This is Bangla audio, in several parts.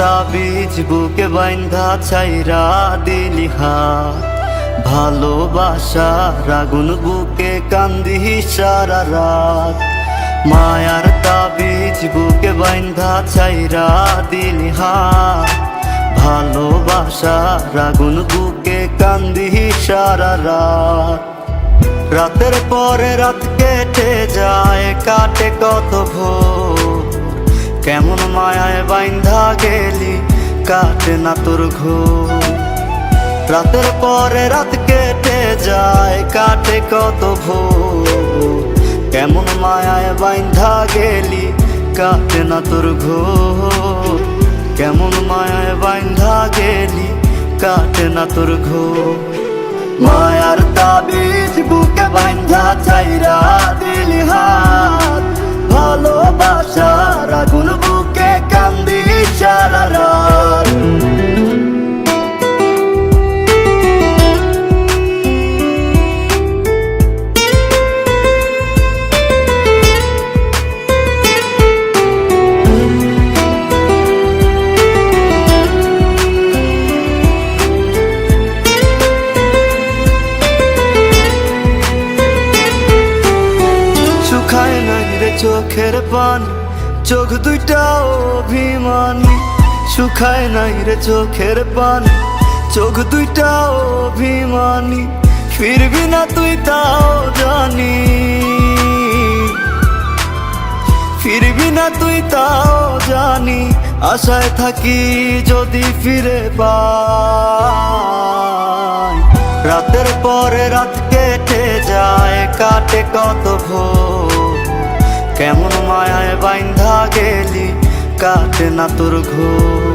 তাবিজ বুকে বাইন্ধা ছাইরা দিলি হাত, ভালোবাসার আগুন বুকে কান্দি সারা রাত। মায়ার তাবিজ বুকে বাইন্ধা ছাইরা দিলি হাত, ভালোবাসার আগুন বুকে কান্দি সারা রাত। রাতের পরে রাত কেটে যায়, কাটে কত ভোর, কেমন মায়ায় বাইন্ধা গেলি কাটে না তোর ঘোর। রাতের পরে রাত কেটে যায়, কাটে কত ভোর, কেমন মায়ায় বাইন্ধা গেলি কাটে না তোর ঘোর। কেমন মায়ায় বাইন্ধা গেলি কাটে না তোর ঘোর। মায়ার তাবিজ বুকে বাইন্ধা ছাইরা দিলি হাত, ভালোবাসার আগুন বুকে কান্দি সারা রাত। শুকায় নাই রে চোখের পানি, চোখ দুইটা অভিমানী। শুকায় নাই রে চোখের পানি, চোখ দুইটা অভিমানী। ফিরবি না তুই তাও জানি, ফিরবি না তুই তাও জানি। আশায় থাকি যদি ফিরে পাই। রাতের পরে রাত কেটে যায়, কাটে কত ভোর, কেমন মায়ায় বাইন্ধা গেলি কাটে না তোর ঘোর।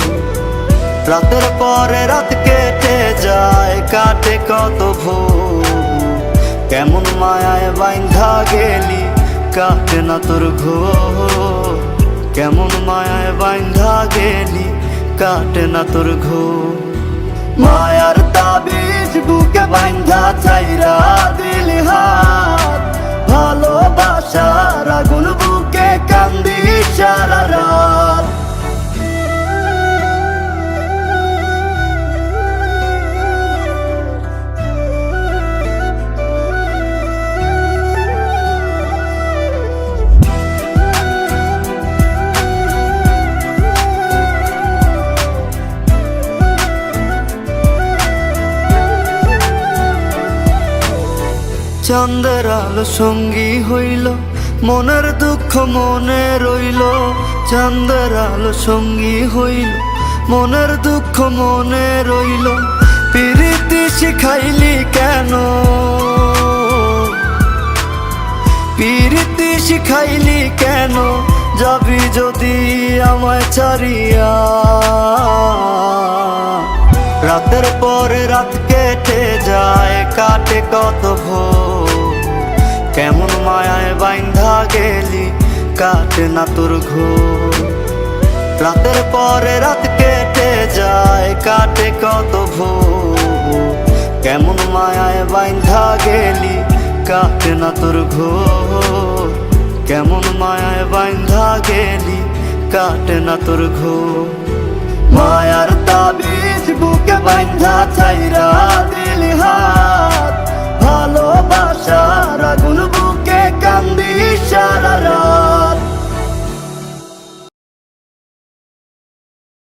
রাতের পরে রাত কেটে যায়, কাটে কত ভোর, কেমন মায়ায় বাইন্ধা গেলি কাটে না তোর ঘোর। কেমন মায়ায় বাইন্ধা গেলি কাটে না তোর ঘোর। মায়ার তাবিজ বুকে বাইন্ধা ছাইরা দিলি হাত, ভালোবাসার আগুন বুকে কান্দি সারা রাত। চাঁদের আলো সঙ্গী হইল, মনের দুঃখ মনে রইল। চাঁদের আলো সঙ্গী হইল, মনের দুঃখ মনে রইল। প্রীতি শিখাইলি কেন, প্রীতি শিখাইলি কেন, যাবি যদি আমায় ছাড়িয়া। রাতের পরে রাত কেটে যায়, কাটে কত ভোর, কেমন মায়ায় বাইন্ধা গেলি কাটে না তোর ঘোর। রাতের পরে রাত কেটে যায়, কাটে কত ভোর, কেমন মায়ায় বাইন্ধা গেলি কাটে না তোর ঘোর। কেমন মায়ায় বাইন্ধা গেলি কাটে না তোর ঘোর। মায়ার তাবিজ বুকে বাইন্ধা ছাইরা